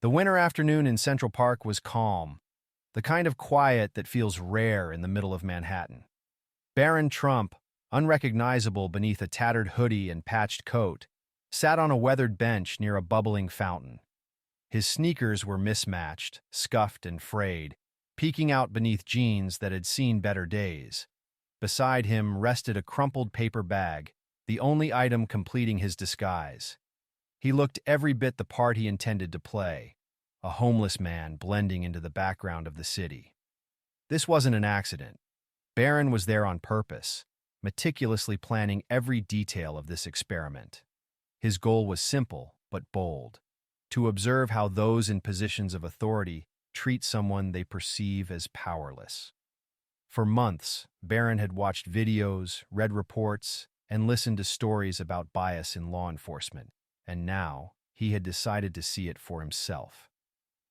The winter afternoon in Central Park was calm, the kind of quiet that feels rare in the middle of Manhattan. Barron Trump, unrecognizable beneath a tattered hoodie and patched coat, sat on a weathered bench near a bubbling fountain. His sneakers were mismatched, scuffed and frayed, peeking out beneath jeans that had seen better days. Beside him rested a crumpled paper bag, the only item completing his disguise. He looked every bit the part he intended to play, a homeless man blending into the background of the city. This wasn't an accident. Barron was there on purpose, meticulously planning every detail of this experiment. His goal was simple but bold: to observe how those in positions of authority treat someone they perceive as powerless. For months, Barron had watched videos, read reports, and listened to stories about bias in law enforcement, and now he had decided to see it for himself.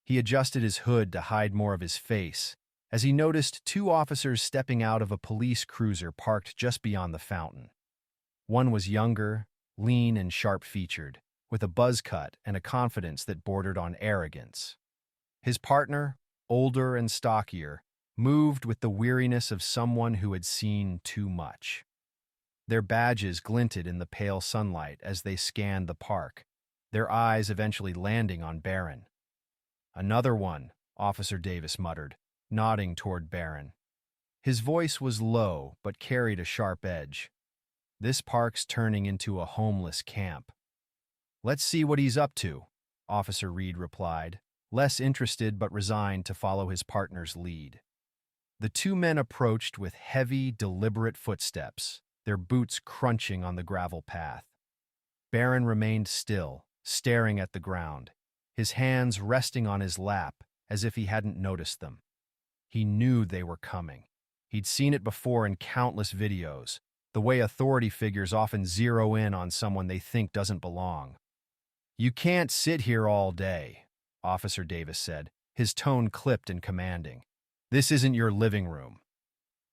He adjusted his hood to hide more of his face as he noticed two officers stepping out of a police cruiser parked just beyond the fountain. One was younger, lean and sharp-featured, with a buzz cut and a confidence that bordered on arrogance. His partner, older and stockier, moved with the weariness of someone who had seen too much. Their badges glinted in the pale sunlight as they scanned the park, their eyes eventually landing on Barron. "Another one," Officer Davis muttered, nodding toward Barron. His voice was low but carried a sharp edge. "This park's turning into a homeless camp." "Let's see what he's up to," Officer Reed replied, less interested but resigned to follow his partner's lead. The two men approached with heavy, deliberate footsteps, their boots crunching on the gravel path. Barron remained still, staring at the ground, his hands resting on his lap as if he hadn't noticed them. He knew they were coming. He'd seen it before in countless videos, the way authority figures often zero in on someone they think doesn't belong. "You can't sit here all day," Officer Davis said, his tone clipped and commanding. "This isn't your living room."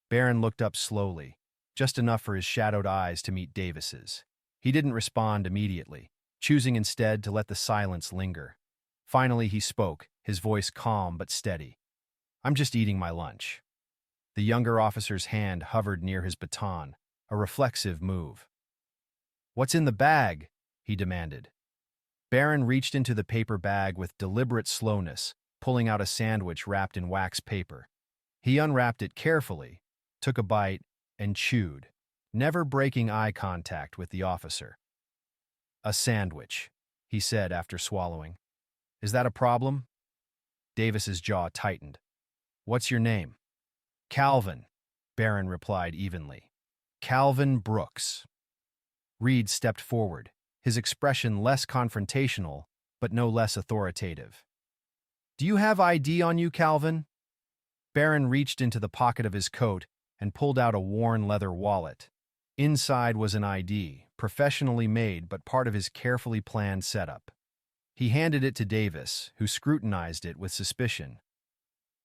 Barron looked up slowly, just enough for his shadowed eyes to meet Davis's. He didn't respond immediately, choosing instead to let the silence linger. Finally he spoke, his voice calm but steady. "I'm just eating my lunch." The younger officer's hand hovered near his baton, a reflexive move. "What's in the bag?" he demanded. Barron reached into the paper bag with deliberate slowness, pulling out a sandwich wrapped in wax paper. He unwrapped it carefully, took a bite, and chewed, never breaking eye contact with the officer. "A sandwich," he said after swallowing. "Is that a problem?" Davis's jaw tightened. "What's your name?" "Calvin," Barron replied evenly. "Calvin Brooks." Reed stepped forward, his expression less confrontational, but no less authoritative. "Do you have ID on you, Calvin?" Barron reached into the pocket of his coat and pulled out a worn leather wallet. Inside was an ID, professionally made but part of his carefully planned setup. He handed it to Davis, who scrutinized it with suspicion.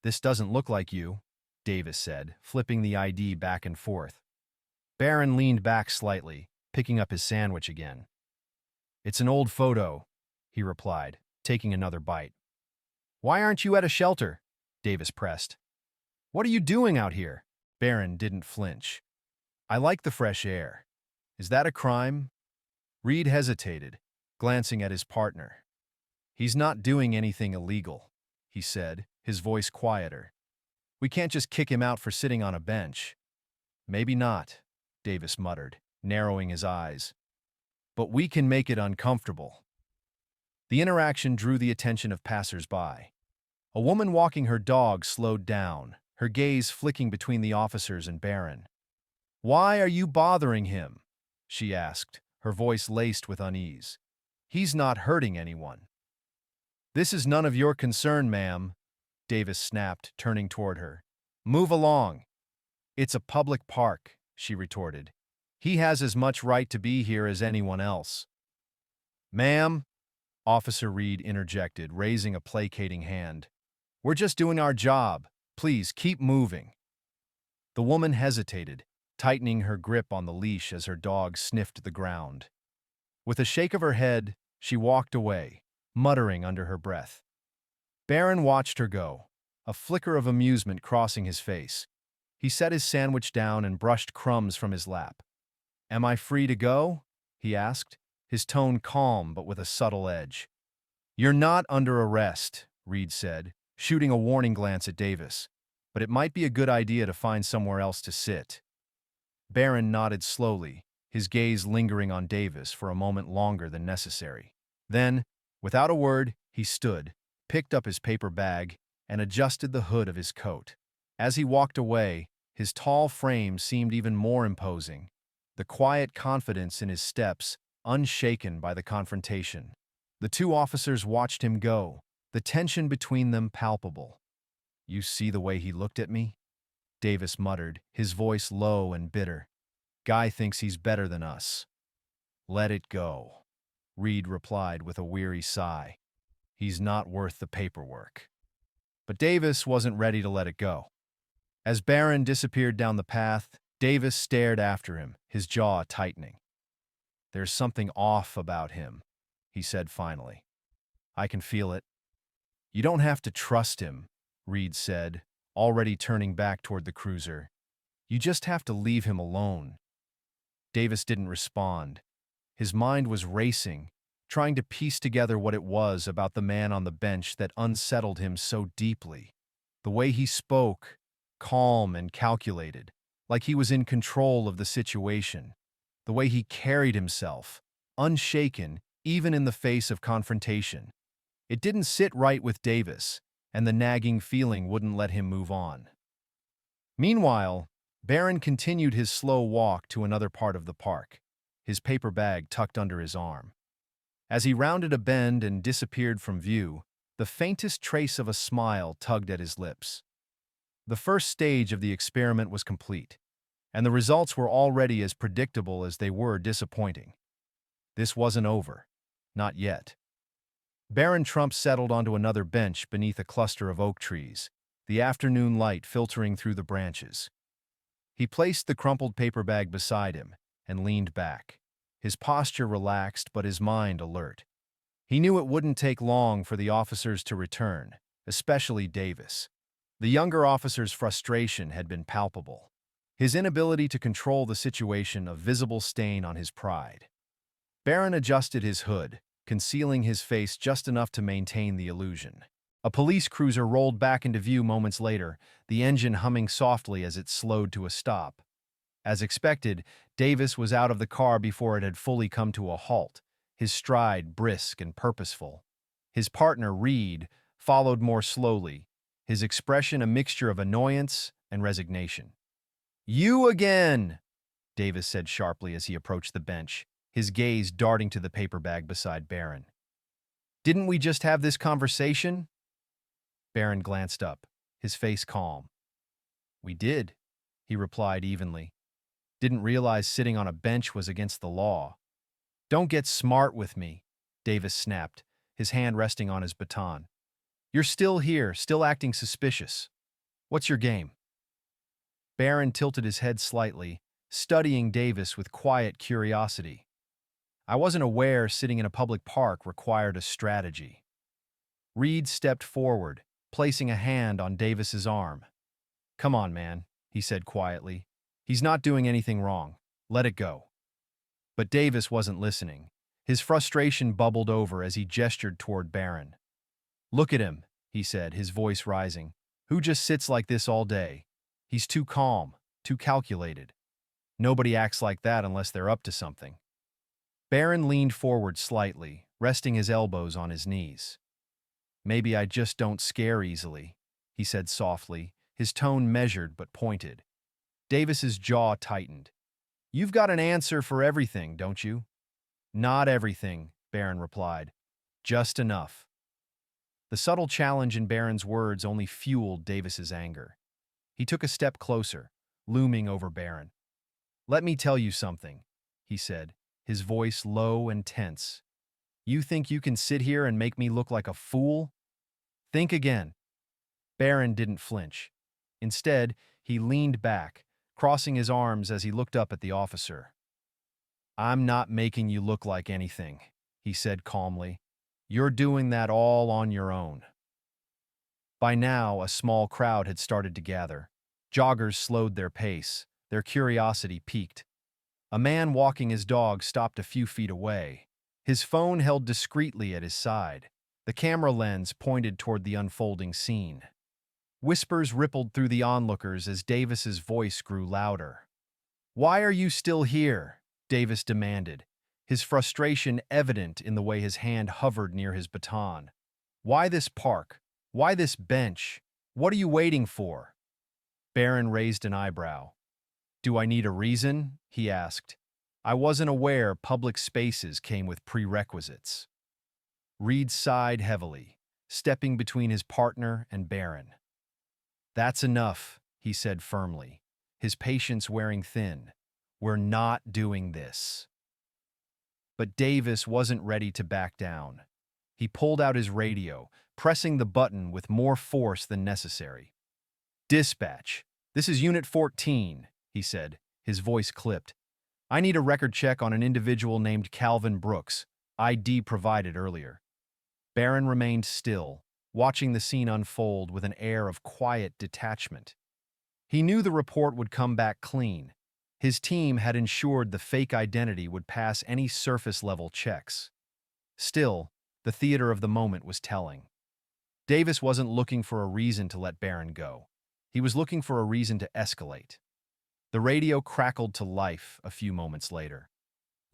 "This doesn't look like you," Davis said, flipping the ID back and forth. Barron leaned back slightly, picking up his sandwich again. "It's an old photo," he replied, taking another bite. "Why aren't you at a shelter?" Davis pressed. "What are you doing out here?" Barron didn't flinch. "I like the fresh air." "Is that a crime?" Reed hesitated, glancing at his partner. "He's not doing anything illegal," he said, his voice quieter. "We can't just kick him out for sitting on a bench." "Maybe not," Davis muttered, narrowing his eyes. "But we can make it uncomfortable." The interaction drew the attention of passers-by. A woman walking her dog slowed down, her gaze flicking between the officers and Barron. "Why are you bothering him?" she asked, her voice laced with unease. "He's not hurting anyone." "This is none of your concern, ma'am," Davis snapped, turning toward her. "Move along." "It's a public park," she retorted. "He has as much right to be here as anyone else." "Ma'am," Officer Reed interjected, raising a placating hand. "We're just doing our job. Please keep moving." The woman hesitated, tightening her grip on the leash as her dog sniffed the ground. With a shake of her head, she walked away, muttering under her breath, Barron watched her go, a flicker of amusement crossing his face. He set his sandwich down and brushed crumbs from his lap. "Am I free to go?" he asked, his tone calm but with a subtle edge. "You're not under arrest," Reed said, shooting a warning glance at Davis. "But it might be a good idea to find somewhere else to sit." Barron nodded slowly, his gaze lingering on Davis for a moment longer than necessary. Then, without a word, he stood, picked up his paper bag, and adjusted the hood of his coat. As he walked away, his tall frame seemed even more imposing, the quiet confidence in his steps unshaken by the confrontation. The two officers watched him go, the tension between them palpable. "You see the way he looked at me?" Davis muttered, his voice low and bitter. "Guy thinks he's better than us." "Let it go," Reed replied with a weary sigh. "He's not worth the paperwork." But Davis wasn't ready to let it go. As Barron disappeared down the path, Davis stared after him, his jaw tightening. "There's something off about him," he said finally. "I can feel it." "You don't have to trust him," Reed said, already turning back toward the cruiser. "You just have to leave him alone." Davis didn't respond. His mind was racing, trying to piece together what it was about the man on the bench that unsettled him so deeply. The way he spoke, calm and calculated, like he was in control of the situation. The way he carried himself, unshaken even in the face of confrontation. It didn't sit right with Davis, and the nagging feeling wouldn't let him move on. Meanwhile, Barron continued his slow walk to another part of the park, his paper bag tucked under his arm. As he rounded a bend and disappeared from view, the faintest trace of a smile tugged at his lips. The first stage of the experiment was complete, and the results were already as predictable as they were disappointing. This wasn't over. Not yet. Barron Trump settled onto another bench beneath a cluster of oak trees, the afternoon light filtering through the branches. He placed the crumpled paper bag beside him and leaned back, his posture relaxed but his mind alert. He knew it wouldn't take long for the officers to return, especially Davis. The younger officer's frustration had been palpable, his inability to control the situation a visible stain on his pride. Barron adjusted his hood, concealing his face just enough to maintain the illusion. A police cruiser rolled back into view moments later, the engine humming softly as it slowed to a stop. As expected, Davis was out of the car before it had fully come to a halt, his stride brisk and purposeful. His partner, Reed, followed more slowly, his expression a mixture of annoyance and resignation. "You again!" Davis said sharply as he approached the bench, his gaze darting to the paper bag beside Barron. "Didn't we just have this conversation?" Barron glanced up, his face calm. "We did," he replied evenly. "Didn't realize sitting on a bench was against the law." "Don't get smart with me," Davis snapped, his hand resting on his baton. "You're still here, still acting suspicious. What's your game?" Barron tilted his head slightly, studying Davis with quiet curiosity. "I wasn't aware sitting in a public park required a strategy." Reed stepped forward, placing a hand on Davis's arm. "Come on, man," he said quietly. "He's not doing anything wrong. Let it go." But Davis wasn't listening. His frustration bubbled over as he gestured toward Barron. "Look at him," he said, his voice rising. "Who just sits like this all day? He's too calm, too calculated. Nobody acts like that unless they're up to something." Barron leaned forward slightly, resting his elbows on his knees. "Maybe I just don't scare easily," he said softly, his tone measured but pointed. Davis's jaw tightened. "You've got an answer for everything, don't you?" "Not everything," Barron replied. "Just enough." The subtle challenge in Barron's words only fueled Davis's anger. He took a step closer, looming over Barron. "Let me tell you something," he said, his voice low and tense. "You think you can sit here and make me look like a fool? Think again." Barron didn't flinch. Instead, he leaned back, crossing his arms as he looked up at the officer. "I'm not making you look like anything," he said calmly. "You're doing that all on your own." By now, a small crowd had started to gather. Joggers slowed their pace, their curiosity piqued. A man walking his dog stopped a few feet away, his phone held discreetly at his side, the camera lens pointed toward the unfolding scene. Whispers rippled through the onlookers as Davis's voice grew louder. "Why are you still here?" Davis demanded, his frustration evident in the way his hand hovered near his baton. "Why this park? Why this bench? What are you waiting for?" Barron raised an eyebrow. "Do I need a reason?" he asked. "I wasn't aware public spaces came with prerequisites." Reed sighed heavily, stepping between his partner and Barron. "That's enough," he said firmly, his patience wearing thin. "We're not doing this." But Davis wasn't ready to back down. He pulled out his radio, pressing the button with more force than necessary. "Dispatch, this is Unit 14, he said, his voice clipped. "I need a record check on an individual named Calvin Brooks, ID provided earlier." Barron remained still, watching the scene unfold with an air of quiet detachment. He knew the report would come back clean. His team had ensured the fake identity would pass any surface-level checks. Still, the theater of the moment was telling. Davis wasn't looking for a reason to let Barron go. He was looking for a reason to escalate. The radio crackled to life a few moments later.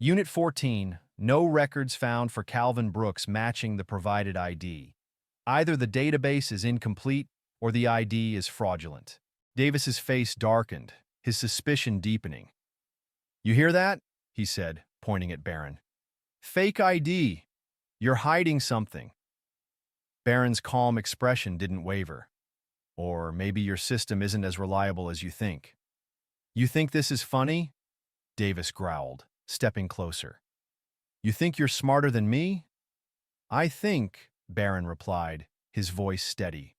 "Unit 14, no records found for Calvin Brooks matching the provided ID. Either the database is incomplete or the ID is fraudulent." Davis's face darkened, his suspicion deepening. "You hear that?" he said, pointing at Barron. "Fake ID. You're hiding something." Barron's calm expression didn't waver. "Or maybe your system isn't as reliable as you think." "You think this is funny?" Davis growled, stepping closer. "You think you're smarter than me?" "I think," Barron replied, his voice steady,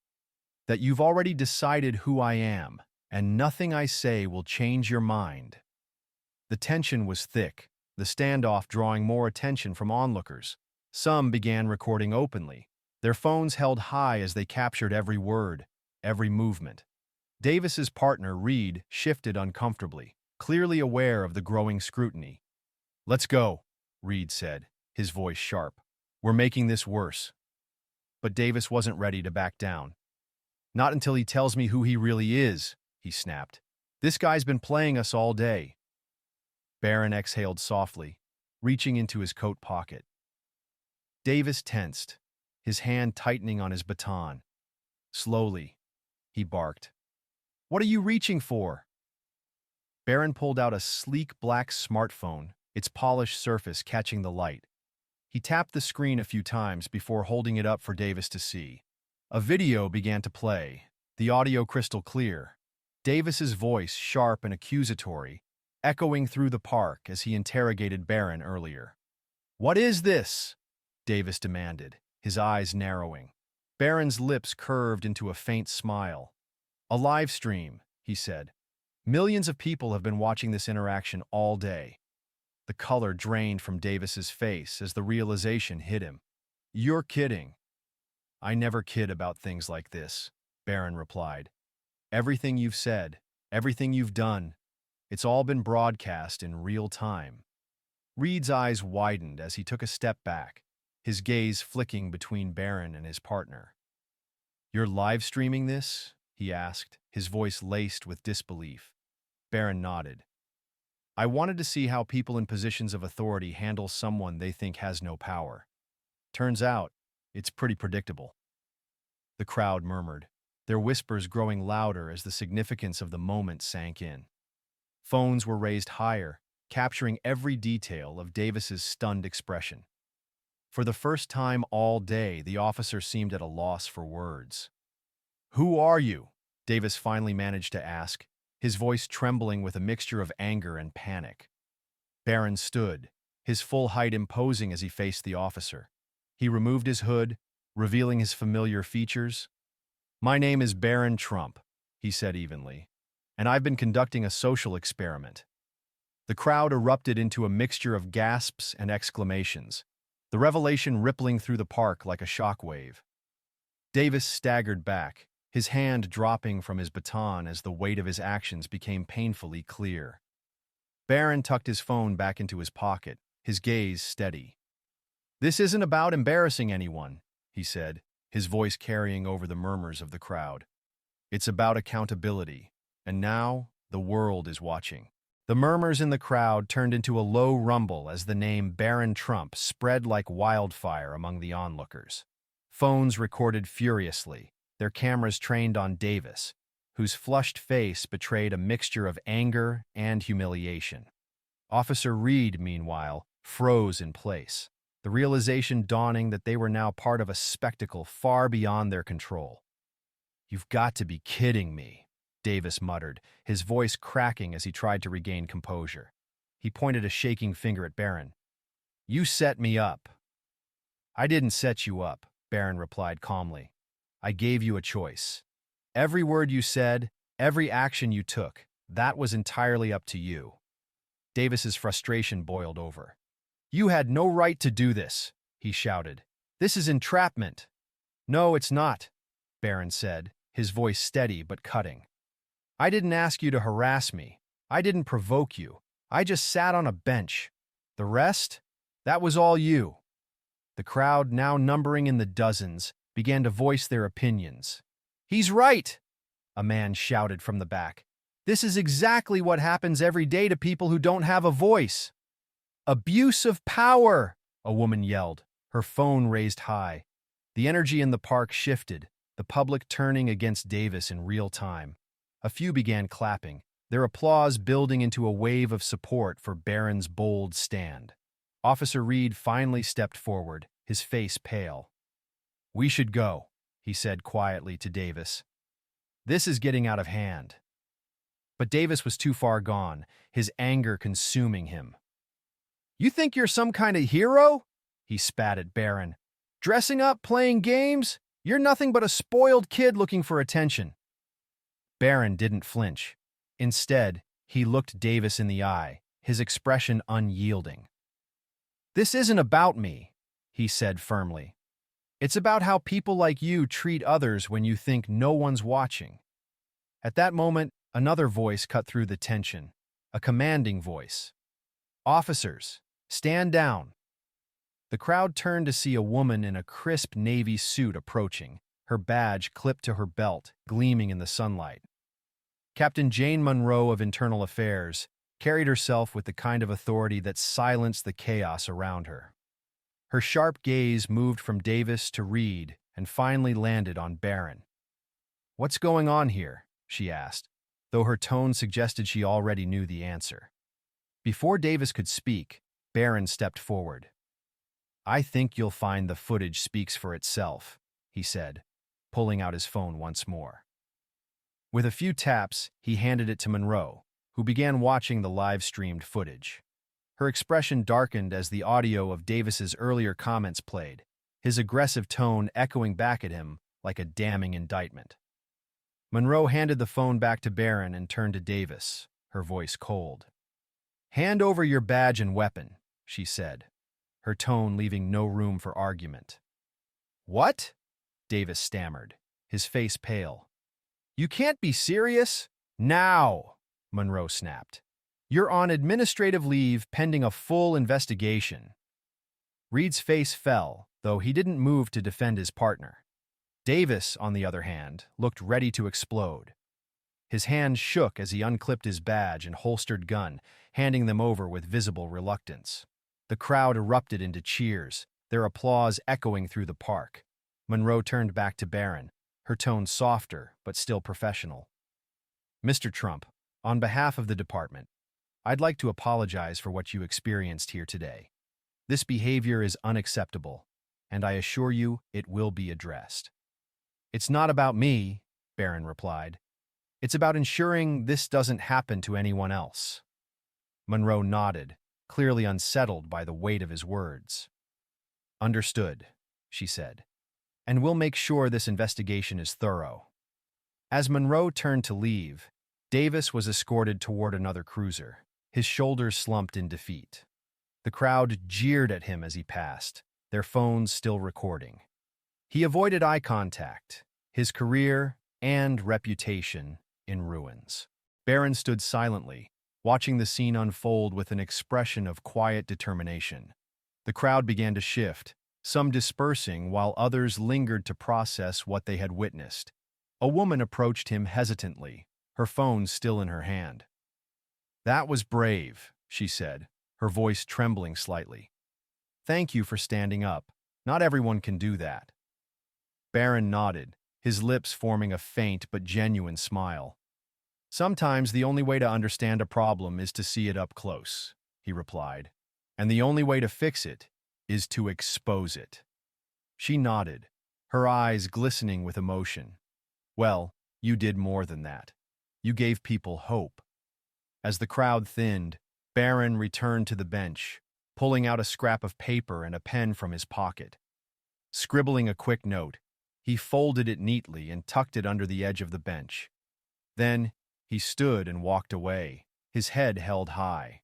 "that you've already decided who I am, and nothing I say will change your mind." The tension was thick, the standoff drawing more attention from onlookers. Some began recording openly, their phones held high as they captured every word, every movement. Davis's partner, Reed, shifted uncomfortably, clearly aware of the growing scrutiny. "Let's go," Reed said, his voice sharp. "We're making this worse." But Davis wasn't ready to back down. "Not until he tells me who he really is," he snapped. "This guy's been playing us all day." Barron exhaled softly, reaching into his coat pocket. Davis tensed, his hand tightening on his baton. "Slowly," he barked. "What are you reaching for?" Barron pulled out a sleek black smartphone, its polished surface catching the light. He tapped the screen a few times before holding it up for Davis to see. A video began to play, the audio crystal clear, Davis's voice sharp and accusatory, echoing through the park as he interrogated Barron earlier. "What is this?" Davis demanded, his eyes narrowing. Barron's lips curved into a faint smile. "A live stream," he said. "Millions of people have been watching this interaction all day." The color drained from Davis's face as the realization hit him. "You're kidding." "I never kid about things like this," Barron replied. "Everything you've said, everything you've done, it's all been broadcast in real time." Reed's eyes widened as he took a step back, his gaze flicking between Barron and his partner. "You're live streaming this?" he asked, his voice laced with disbelief. Barron nodded. "I wanted to see how people in positions of authority handle someone they think has no power. Turns out, it's pretty predictable." The crowd murmured, their whispers growing louder as the significance of the moment sank in. Phones were raised higher, capturing every detail of Davis's stunned expression. For the first time all day, the officer seemed at a loss for words. "Who are you?" Davis finally managed to ask, his voice trembling with a mixture of anger and panic. Barron stood, his full height imposing as he faced the officer. He removed his hood, revealing his familiar features. "My name is Barron Trump," he said evenly, "and I've been conducting a social experiment." The crowd erupted into a mixture of gasps and exclamations, the revelation rippling through the park like a shockwave. Davis staggered back, his hand dropping from his baton as the weight of his actions became painfully clear. Barron tucked his phone back into his pocket, his gaze steady. "This isn't about embarrassing anyone," he said, his voice carrying over the murmurs of the crowd. "It's about accountability, and now the world is watching." The murmurs in the crowd turned into a low rumble as the name Barron Trump spread like wildfire among the onlookers. Phones recorded furiously, their cameras trained on Davis, whose flushed face betrayed a mixture of anger and humiliation. Officer Reed, meanwhile, froze in place, the realization dawning that they were now part of a spectacle far beyond their control. "You've got to be kidding me," Davis muttered, his voice cracking as he tried to regain composure. He pointed a shaking finger at Barron. "You set me up." "I didn't set you up," Barron replied calmly. "I gave you a choice. Every word you said, every action you took, that was entirely up to you." Davis's frustration boiled over. "You had no right to do this," he shouted. "This is entrapment." "No, it's not," Barron said, his voice steady but cutting. "I didn't ask you to harass me. I didn't provoke you. I just sat on a bench. The rest? That was all you." The crowd, now numbering in the dozens, began to voice their opinions. "He's right," a man shouted from the back. "This is exactly what happens every day to people who don't have a voice." "Abuse of power," a woman yelled, her phone raised high. The energy in the park shifted, the public turning against Davis in real time. A few began clapping, their applause building into a wave of support for Barron's bold stand. Officer Reed finally stepped forward, his face pale. "We should go," he said quietly to Davis. "This is getting out of hand." But Davis was too far gone, his anger consuming him. "You think you're some kind of hero?" he spat at Barron. "Dressing up, playing games? You're nothing but a spoiled kid looking for attention." Barron didn't flinch. Instead, he looked Davis in the eye, his expression unyielding. "This isn't about me," he said firmly. "It's about how people like you treat others when you think no one's watching." At that moment, another voice cut through the tension, a commanding voice. "Officers, stand down." The crowd turned to see a woman in a crisp navy suit approaching, her badge clipped to her belt, gleaming in the sunlight. Captain Jane Monroe of Internal Affairs carried herself with the kind of authority that silenced the chaos around her. Her sharp gaze moved from Davis to Reed and finally landed on Barron. "What's going on here?" she asked, though her tone suggested she already knew the answer. Before Davis could speak, Barron stepped forward. "I think you'll find the footage speaks for itself," he said, pulling out his phone once more. With a few taps, he handed it to Monroe, who began watching the live-streamed footage. Her expression darkened as the audio of Davis's earlier comments played, his aggressive tone echoing back at him like a damning indictment. Monroe handed the phone back to Barron and turned to Davis, her voice cold. "Hand over your badge and weapon," she said, her tone leaving no room for argument. "What?" Davis stammered, his face pale. "You can't be serious." "Now," Monroe snapped. "You're on administrative leave pending a full investigation." Reed's face fell, though he didn't move to defend his partner. Davis, on the other hand, looked ready to explode. His hand shook as he unclipped his badge and holstered gun, handing them over with visible reluctance. The crowd erupted into cheers, their applause echoing through the park. Monroe turned back to Barron, her tone softer but still professional. "Mr. Trump, on behalf of the department, I'd like to apologize for what you experienced here today. This behavior is unacceptable, and I assure you it will be addressed." "It's not about me," Barron replied. "It's about ensuring this doesn't happen to anyone else." Monroe nodded, clearly unsettled by the weight of his words. "Understood," she said. "And we'll make sure this investigation is thorough." As Monroe turned to leave, Davis was escorted toward another cruiser, his shoulders slumped in defeat. The crowd jeered at him as he passed, their phones still recording. He avoided eye contact, his career and reputation in ruins. Barron stood silently, watching the scene unfold with an expression of quiet determination. The crowd began to shift, some dispersing while others lingered to process what they had witnessed. A woman approached him hesitantly, her phone still in her hand. "That was brave," she said, her voice trembling slightly. "Thank you for standing up. Not everyone can do that." Barron nodded, his lips forming a faint but genuine smile. "Sometimes the only way to understand a problem is to see it up close," he replied. "And the only way to fix it is to expose it." She nodded, her eyes glistening with emotion. "Well, you did more than that. You gave people hope." As the crowd thinned, Barron returned to the bench, pulling out a scrap of paper and a pen from his pocket. Scribbling a quick note, he folded it neatly and tucked it under the edge of the bench. Then he stood and walked away, his head held high.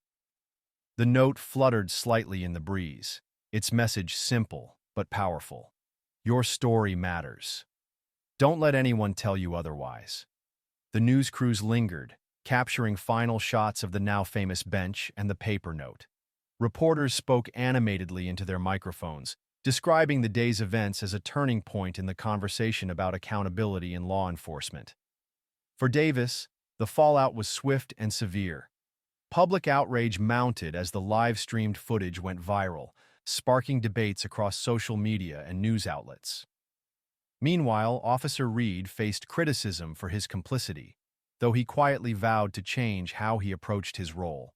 The note fluttered slightly in the breeze, its message simple but powerful. Your story matters. Don't let anyone tell you otherwise. The news crews lingered, capturing final shots of the now famous bench and the paper note. Reporters spoke animatedly into their microphones, describing the day's events as a turning point in the conversation about accountability in law enforcement. For Davis, the fallout was swift and severe. Public outrage mounted as the live-streamed footage went viral, sparking debates across social media and news outlets. Meanwhile, Officer Reed faced criticism for his complicity, though he quietly vowed to change how he approached his role.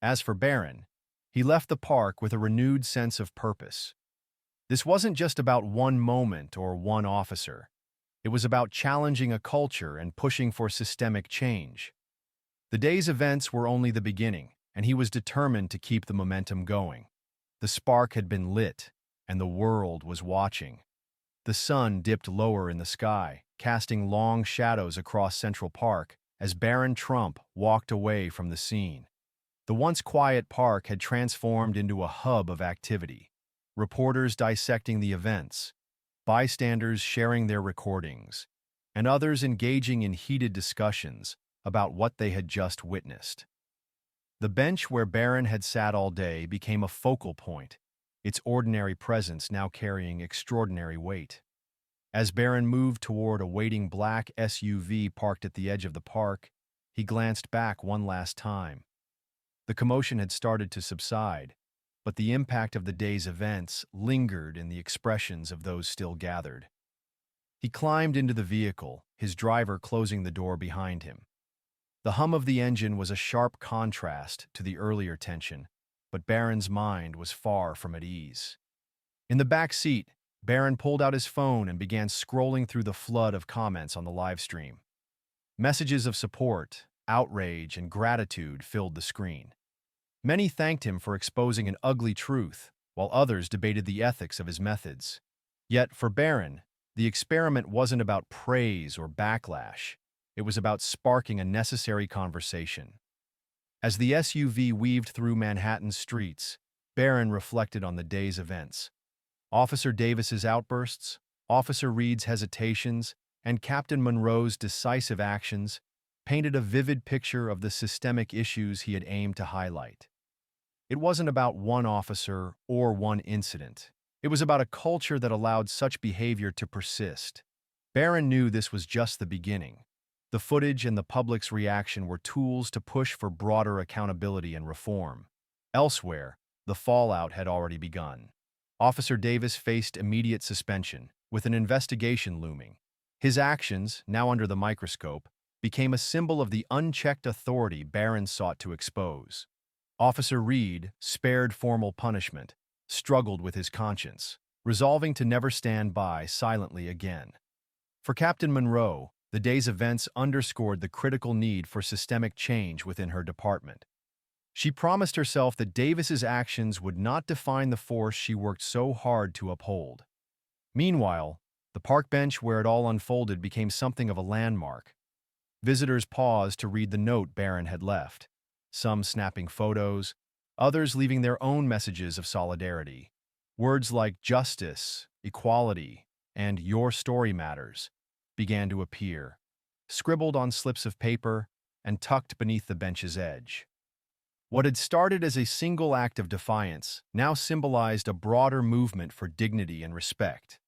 As for Barron, he left the park with a renewed sense of purpose. This wasn't just about one moment or one officer. It was about challenging a culture and pushing for systemic change. The day's events were only the beginning, and he was determined to keep the momentum going. The spark had been lit, and the world was watching. The sun dipped lower in the sky, casting long shadows across Central Park as Barron Trump walked away from the scene. The once quiet park had transformed into a hub of activity. Reporters dissecting the events, bystanders sharing their recordings, and others engaging in heated discussions about what they had just witnessed. The bench where Barron had sat all day became a focal point, its ordinary presence now carrying extraordinary weight. As Barron moved toward a waiting black SUV parked at the edge of the park, he glanced back one last time. The commotion had started to subside, but the impact of the day's events lingered in the expressions of those still gathered. He climbed into the vehicle, his driver closing the door behind him. The hum of the engine was a sharp contrast to the earlier tension, but Barron's mind was far from at ease. In the back seat, Barron pulled out his phone and began scrolling through the flood of comments on the live stream. Messages of support, outrage, and gratitude filled the screen. Many thanked him for exposing an ugly truth, while others debated the ethics of his methods. Yet, for Barron, the experiment wasn't about praise or backlash. It was about sparking a necessary conversation. As the SUV weaved through Manhattan's streets, Barron reflected on the day's events. Officer Davis's outbursts, Officer Reed's hesitations, and Captain Monroe's decisive actions painted a vivid picture of the systemic issues he had aimed to highlight. It wasn't about one officer or one incident. It was about a culture that allowed such behavior to persist. Barron knew this was just the beginning. The footage and the public's reaction were tools to push for broader accountability and reform. Elsewhere, the fallout had already begun. Officer Davis faced immediate suspension, with an investigation looming. His actions, now under the microscope, became a symbol of the unchecked authority Barron sought to expose. Officer Reed, spared formal punishment, struggled with his conscience, resolving to never stand by silently again. For Captain Monroe, the day's events underscored the critical need for systemic change within her department. She promised herself that Davis's actions would not define the force she worked so hard to uphold. Meanwhile, the park bench where it all unfolded became something of a landmark. Visitors paused to read the note Barron had left, some snapping photos, others leaving their own messages of solidarity. Words like justice, equality, and "Your Story Matters" began to appear, scribbled on slips of paper and tucked beneath the bench's edge. What had started as a single act of defiance now symbolized a broader movement for dignity and respect.